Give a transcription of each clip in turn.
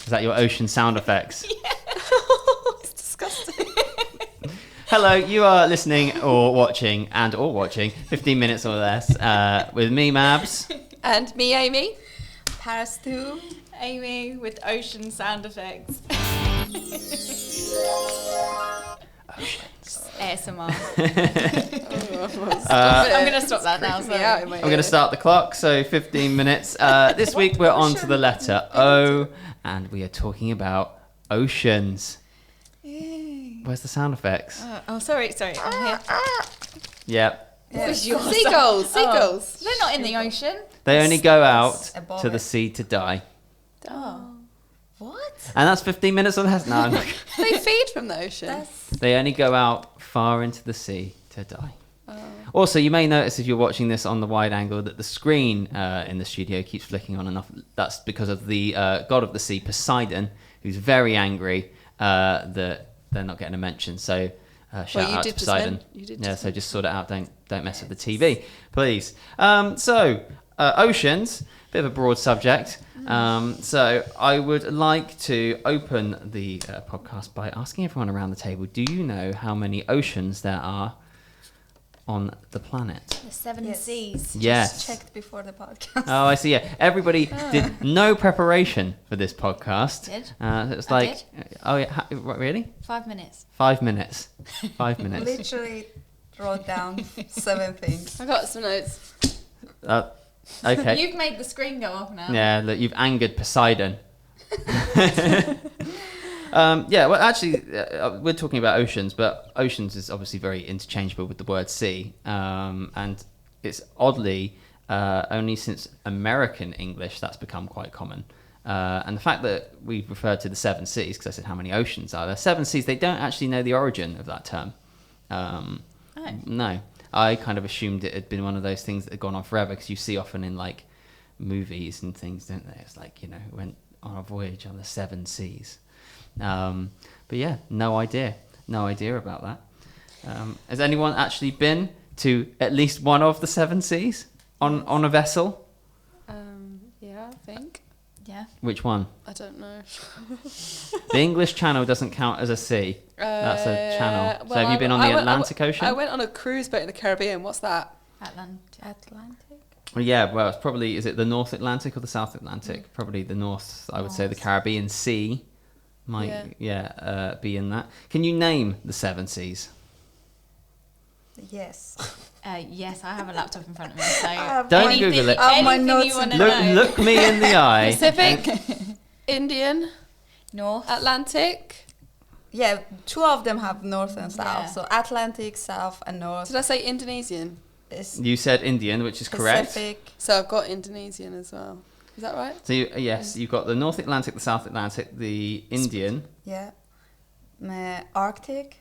Is that your ocean sound effects? Yeah. It's disgusting. Hello, you are listening or watching 15 minutes or less with me, Mabs. And me, Amy. Paris too. Amy with ocean sound effects. Oceans. ASMR. I'm going to stop that now. me out in my I'm going to start the clock, so 15 minutes. This week we're on to the letter O, and we are talking about oceans. Yay. Where's the sound effects? Sorry. I'm here. Yep. What was yours? Seagulls. They're not in the ocean. They only go out above to the it. sea to die. Oh. What? And that's 15 minutes or less? No, I'm not. They feed from the ocean. They only go out far into the sea to die. Also, you may notice if you're watching this on the wide angle that the screen in the studio keeps flicking on and off. That's because of the god of the sea, Poseidon, who's very angry that they're not getting a mention. So shout out to Poseidon. So just sort it out. Don't mess with the TV, please. Oceans, bit of a broad subject. So I would like to open the podcast by asking everyone around the table, do you know how many oceans there are on the planet? The seven seas. Yes. Just checked before the podcast. Oh, I see. Yeah, everybody did no preparation for this podcast. Did? It was like, oh yeah, what, really? 5 minutes. 5 minutes. 5 minutes. Literally wrote down 7 things. I got some notes. Okay. You've made the screen go off now. Yeah, look, you've angered Poseidon. Well, actually, we're talking about oceans, but oceans is obviously very interchangeable with the word sea. And it's oddly only since American English that's become quite common. And the fact that we've referred to the 7 seas, because I said how many oceans are there, 7 seas, they don't actually know the origin of that term. No. I kind of assumed it had been one of those things that had gone on forever, because you see often in like movies and things, don't they? It's like, went on a voyage on the 7 seas. But yeah, no idea about that. Has anyone actually been to at least one of the 7 seas on a vessel? Yeah, I think. Yeah. Which one? I don't know. The English Channel doesn't count as a sea. That's a channel. So have you been on the Atlantic Ocean? I went on a cruise boat in the Caribbean. What's that? Atlantic? Well, yeah, well, it's probably, is it the North Atlantic or the South Atlantic? Probably the North, I would say. The Caribbean Sea might be in that. Can you name the 7 seas? Yes. Yes, I have a laptop in front of me. So Don't Google it. Anything you want to know. Look me in the eye. Pacific, Indian, North. Atlantic. Yeah, 2 of them have north and south. Yeah. So Atlantic, south and north. Did I say Indonesian? Is You said Indian, which is correct. Pacific. So I've got Indonesian as well. Is that right? So yes, you've got the North Atlantic, the South Atlantic, the Indian. Yeah. Arctic,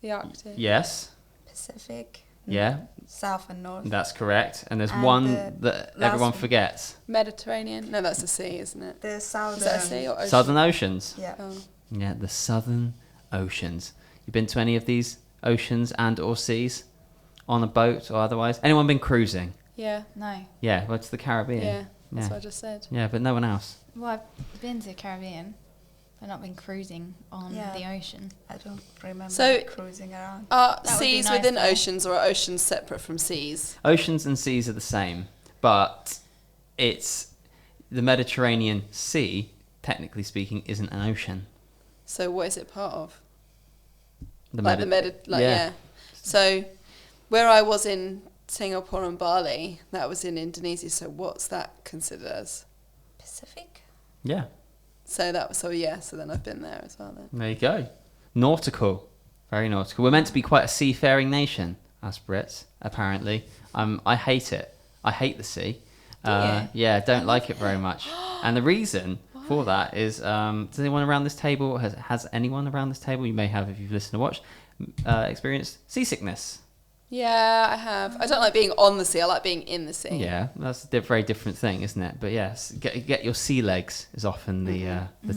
The Arctic. Yes. Pacific. Yeah, South and north. that's correct. And there's And one the that last everyone one. forgets. Mediterranean. No, that's the sea, isn't it? The southern. Is that a sea or ocean? Southern Oceans. Yeah. Oh. Yeah, the Southern Oceans. You been to any of these oceans and or seas? On a boat or otherwise? Anyone been cruising? Yeah. No. Yeah, well, it's the Caribbean. Yeah. That's Yeah. what I just said. Yeah, but no one else. Well, I've been to the Caribbean, but not been cruising on the ocean. I don't remember So- cruising around. Are That would be seas nice, within though. oceans, or are oceans separate from seas? Oceans and seas are the same, but it's the Mediterranean Sea, technically speaking, isn't an ocean. So what is it part of? The yeah. So where I was in Singapore and Bali, that was in Indonesia. So what's that considered as? Pacific? Yeah, So then I've been there as well then. there you go. Nautical. Very nautical. We're meant to be quite a seafaring nation, us Brits, apparently. I hate it. I hate the sea. Do you? Yeah, don't like it very much. And the reason for that is, does anyone around this table, has anyone around this table, you may have if you've listened or watched, experienced seasickness? Yeah, I have. I don't like being on the sea. I like being in the sea. Yeah, that's a very different thing, isn't it? But yes, get your sea legs is often the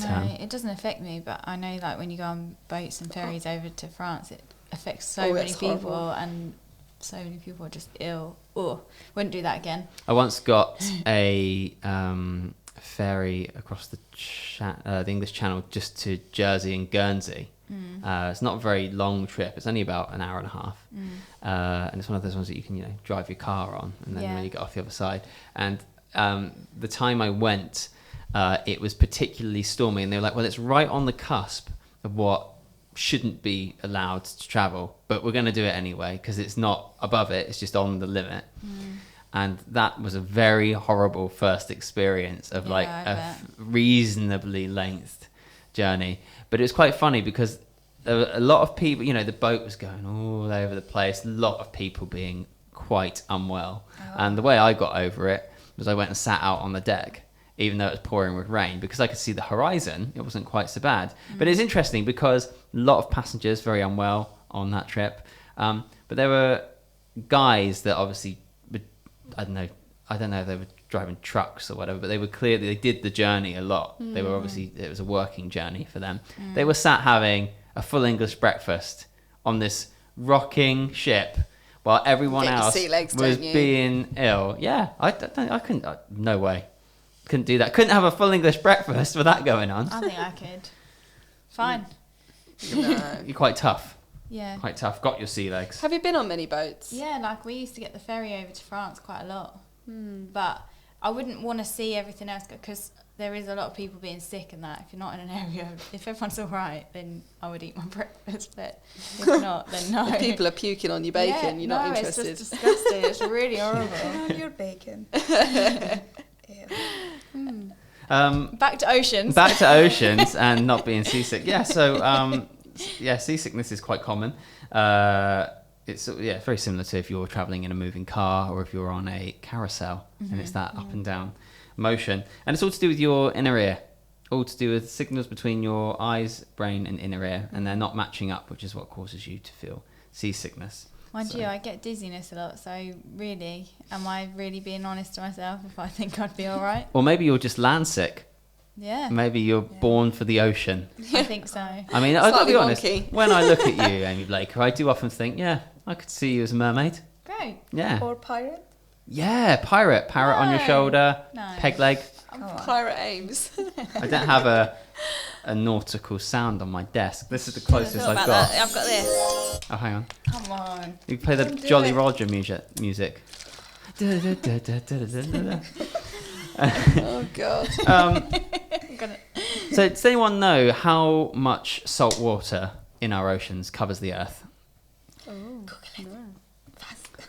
term. No, it doesn't affect me, but I know like when you go on boats and ferries over to France, it affects so Oh, many it's people, horrible. and so many people are just ill. Oh, wouldn't do that again. I once got a ferry across the English Channel just to Jersey and Guernsey. It's not a very long trip. It's only about an hour and a half. And it's one of those ones that you can, drive your car on, and then when you get off the other side. And the time I went, it was particularly stormy, and they were like, well, it's right on the cusp of what shouldn't be allowed to travel, but we're going to do it anyway because it's not above it, it's just on the limit. And that was a very horrible first experience of a reasonably length journey. But it was quite funny because there were a lot of people, the boat was going all over the place, a lot of people being quite unwell. And the way I got over it was I went and sat out on the deck, even though it was pouring with rain, because I could see the horizon. It wasn't quite so bad. But it's interesting because a lot of passengers very unwell on that trip. But there were guys that obviously, I don't know if they were driving trucks or whatever, but they were clear that they did the journey a lot. They were obviously, it was a working journey for them. They were sat having a full English breakfast on this rocking ship while everyone else was being ill. Yeah, I couldn't, no way. Couldn't do that. Couldn't have a full English breakfast with that going on. I think I could. Fine. You're quite tough. Yeah. Quite tough. Got your sea legs. Have you been on many boats? Yeah, we used to get the ferry over to France quite a lot. But I wouldn't want to see everything else because there is a lot of people being sick and that. If you're not in an area, if everyone's all right, then I would eat my breakfast. But if not, then no. If people are puking on your bacon, you're not interested. It's just disgusting. It's really horrible. On your bacon. Back to oceans. Back to oceans and not being seasick. Yeah, so seasickness is quite common. It's very similar to if you're traveling in a moving car or if you're on a carousel, and it's that up and down motion. And it's all to do with your inner ear, all to do with signals between your eyes, brain and inner ear, and they're not matching up, which is what causes you to feel seasickness. Mind you, I get dizziness a lot, so really, am I really being honest to myself if I think I'd be all right? Or maybe you're just land sick. Yeah. Maybe you're born for the ocean. I think so. I mean, I've got to be honest, wonky. when I look at you, Amy Blaker, I do often think, yeah, I could see you as a mermaid. Great. Yeah. Or pirate? Yeah, parrot on your shoulder, No. peg leg. Pirate Ames. I don't have a nautical sound on my desk. This is the closest I've got. I've got this. Oh, hang on. Come on. You play the Don't do Jolly it. Roger music. Oh, God. So does anyone know how much salt water in our oceans covers the Earth? Oh, no.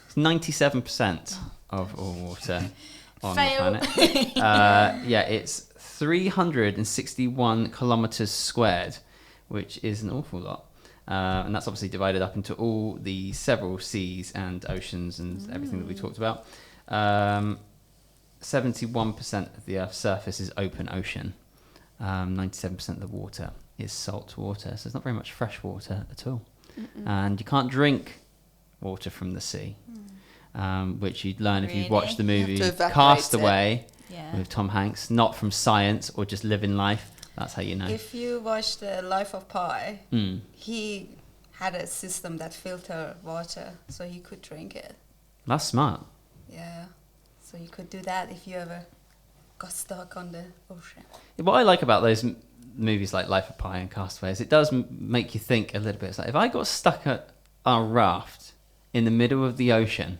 It's 97% of all water on Fail. the planet. It's 361 kilometers squared, which is an awful lot. And that's obviously divided up into all the several seas and oceans and everything that we talked about. 71% of the Earth's surface is open ocean. 97% of the water is salt water. So there's not very much fresh water at all. And you can't drink water from the sea, which you'd learn if you've watched the movie You have to evaporate Castaway Yeah. with Tom Hanks. Not from science or just living life. That's how you know. If you watch the Life of Pi, Mm. he had a system that filtered water so you could drink it. That's smart. Yeah. So you could do that if you ever got stuck on the ocean. What I like about those movies like Life of Pi and Castaway is it does make you think a little bit. It's like, if I got stuck at a raft in the middle of the ocean,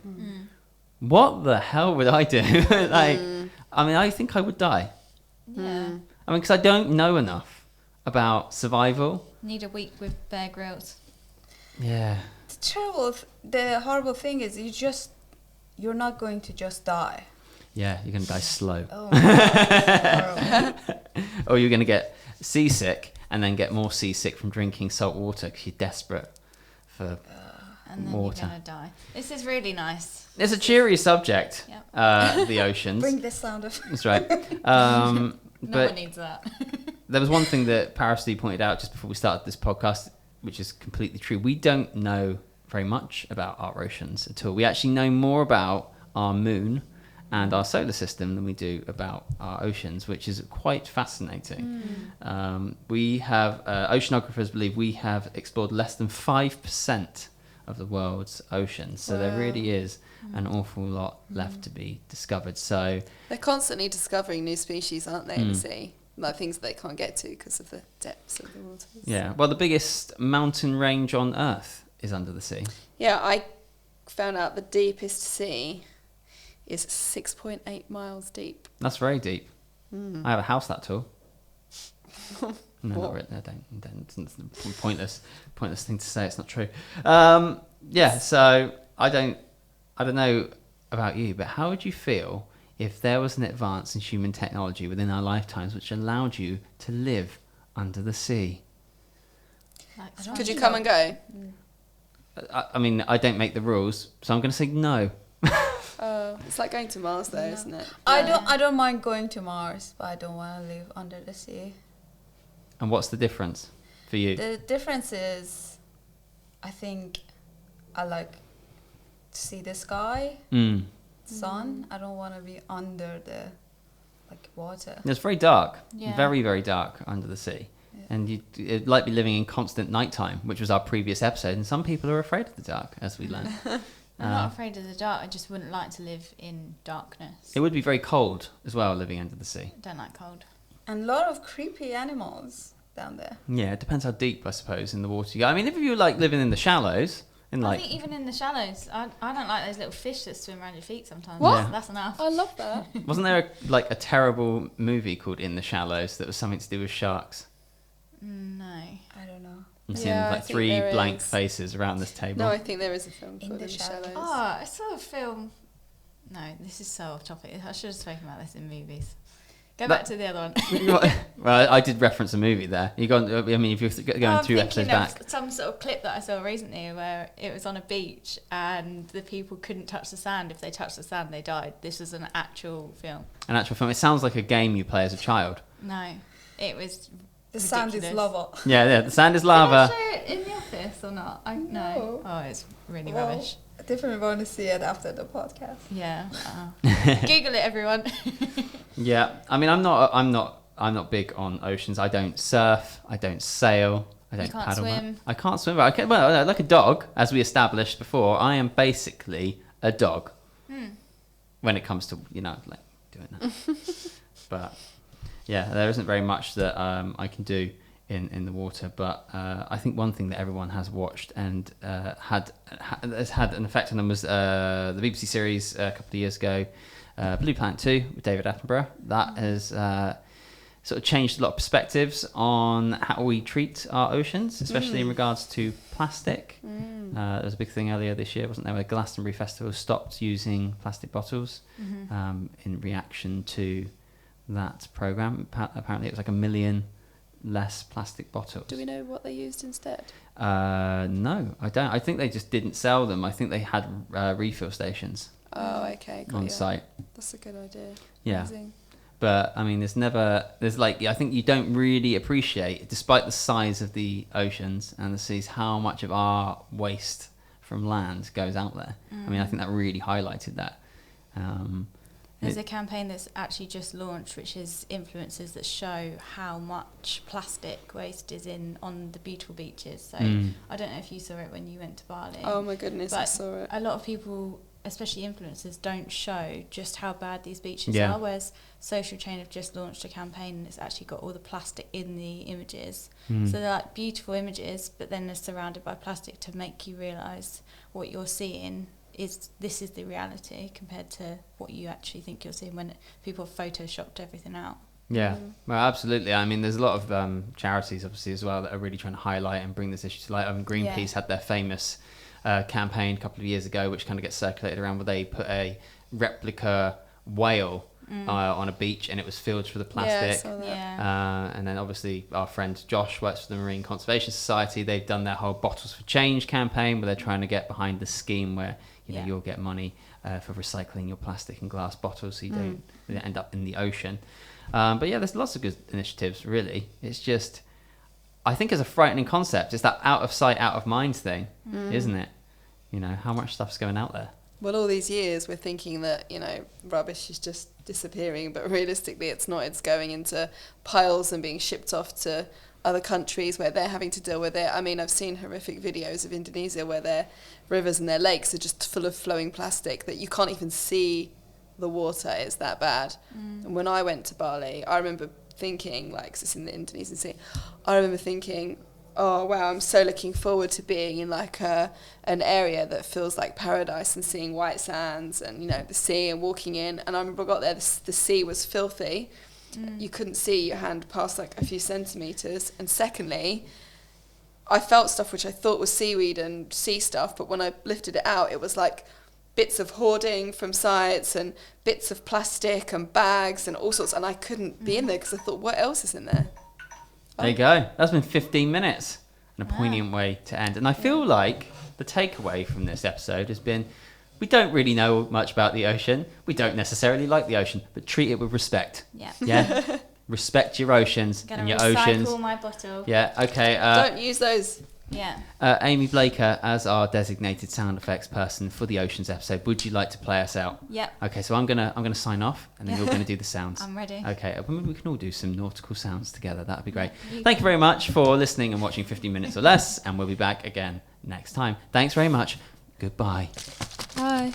what the hell would I do? I mean, I think I would die. Yeah. I mean, because I don't know enough about survival. Need a week with Bear Grylls. Yeah. The horrible thing is you're not going to just die. Yeah, you're going to die slow. Oh my God. Or you're going to get seasick and then get more seasick from drinking salt water because you're desperate for And then water. you're going to die. This is really nice. It's a cheery subject, Yep. the oceans. Bring the sound of. That's right. No But one needs that. there was one thing that Parasty pointed out just before we started this podcast, which is completely true. We don't know very much about our oceans at all. We actually know more about our moon and our solar system than we do about our oceans, which is quite fascinating. We have, oceanographers believe we have explored less than 5% of the world's oceans. So there really is an awful lot left to be discovered. So they're constantly discovering new species, aren't they, in the sea? Like things that they can't get to because of the depths of the waters. yeah, well, the biggest mountain range on Earth is under the sea. Yeah, I found out the deepest sea is 6.8 miles deep. That's very deep. I have a house that tall. No, not really. No, don't. It's a pointless thing to say. It's not true. Yeah. So I don't know about you, but how would you feel if there was an advance in human technology within our lifetimes which allowed you to live under the sea? Could you come and go? I mean, I don't make the rules, so I'm going to say no. It's like going to Mars, though, isn't it? I don't mind going to Mars, but I don't want to live under the sea. And what's the difference for you? The difference is, I think I like to see the sky, sun. I don't want to be under the water. It's very dark, Yeah. very, very dark under the sea. Yeah. And it'd like be living in constant nighttime, which was our previous episode. And some people are afraid of the dark, as we learned. I'm not afraid of the dark. I just wouldn't like to live in darkness. It would be very cold as well, living under the sea. I don't like cold. And a lot of creepy animals down there. Yeah, it depends how deep, I suppose, in the water you go. I mean, if you like living in the shallows, I think even in the shallows, I don't like those little fish that swim around your feet sometimes. What? Yeah. That's enough. I love that. wasn't there a terrible movie called In the Shallows that was something to do with sharks? No. I don't know. I'm seeing Yeah, I like think 3 there blank is. faces around this table. No, I think there is a film In called the In the Shallows. Shallows. Oh, I saw a film. No, this is so off topic. I should have spoken about this in movies. Go back to the other one. Well, I did reference a movie there. You got. I mean, if you're going I'm 2 episodes thinking of back. some sort of clip that I saw recently where it was on a beach and the people couldn't touch the sand. If they touched the sand, they died. This was an actual film. An actual film. It sounds like a game you play as a child. No, it was. The sand is ridiculous. lava. Yeah, the sand is lava. Did I show it in the office or not? No. No. Oh, it's really Well, rubbish. I definitely want to see it after the podcast. Yeah. Google it, everyone. Yeah, I mean, I'm not big on oceans. I don't surf. I don't sail. I don't can't paddle. swim. I can't swim. But I can, well, like a dog, as we established before. I am basically a dog when it comes to like doing that. But yeah, there isn't very much that I can do in the water. But I think one thing that everyone has watched and has had an effect on them was the BBC series a couple of years ago, Blue Planet 2 with David Attenborough. That has sort of changed a lot of perspectives on how we treat our oceans, especially in regards to plastic. There was a big thing earlier this year, wasn't there, where Glastonbury Festival stopped using plastic bottles in reaction to that programme. Apparently it was like 1 million less plastic bottles. Do we know what they used instead? No, I don't. I think they just didn't sell them. I think they had refill stations Oh, okay. Got on you. site. That's a good idea. Yeah. Amazing. But I mean, I think you don't really appreciate, despite the size of the oceans and the seas, how much of our waste from land goes out there. I mean, I think that really highlighted that. There's a campaign that's actually just launched, which is influencers that show how much plastic waste is on the beautiful beaches. So I don't know if you saw it when you went to Bali. Oh my goodness, I But saw it. a lot of people, especially influencers, don't show just how bad these beaches Yeah. are, whereas Social Chain have just launched a campaign and it's actually got all the plastic in the images. So they're like beautiful images, but then they're surrounded by plastic to make you realise what you're seeing is the reality compared to what you actually think you're seeing when people have photoshopped everything out. Yeah, well, absolutely. I mean, there's a lot of charities, obviously, as well, that are really trying to highlight and bring this issue to light. Greenpeace had their famous campaign a couple of years ago, which kind of gets circulated around, where they put a replica whale on a beach, and it was filled with the plastic. Yeah, I saw that. Yeah. And then obviously our friend Josh works for the Marine Conservation Society. They've done their whole Bottles for Change campaign, where they're trying to get behind the scheme where you'll get money for recycling your plastic and glass bottles, so you don't end up in the ocean. But yeah, there's lots of good initiatives, really. It's just, I think it's a frightening concept. It's that out of sight, out of mind thing, isn't it? How much stuff's going out there. Well, all these years we're thinking that, rubbish is just disappearing, but realistically it's not. It's going into piles and being shipped off to other countries where they're having to deal with it. I mean, I've seen horrific videos of Indonesia where their rivers and their lakes are just full of flowing plastic that you can't even see the water. It's that bad. And when I went to Bali, I remember thinking, like, 'cause it's in the Indonesian Sea, I remember thinking, oh wow, I'm so looking forward to being in like an area that feels like paradise and seeing white sands and, you know, the sea and walking in. And I remember I got there, the sea was filthy. You couldn't see your hand past like a few centimetres. And secondly, I felt stuff which I thought was seaweed and sea stuff, but when I lifted it out, it was like bits of hoarding from sites and bits of plastic and bags and all sorts. And I couldn't be in there because I thought, what else is in there? There you go. That's been 15 minutes and a poignant way to end. And I feel like the takeaway from this episode has been, we don't really know much about the ocean. We don't necessarily like the ocean, but treat it with respect. Yeah. Yeah. Respect your oceans and your oceans. Recycle my bottle. Yeah. Okay. Don't use those. Yeah. Amy Blaker, as our designated sound effects person for the oceans episode, would you like to play us out? Yep. Okay. So I'm gonna sign off, and then you're gonna do the sounds. I'm ready. Okay. We can all do some nautical sounds together. That'd be great. Thank you very much for listening and watching 15 minutes or less, and we'll be back again next time. Thanks very much. Goodbye. Bye.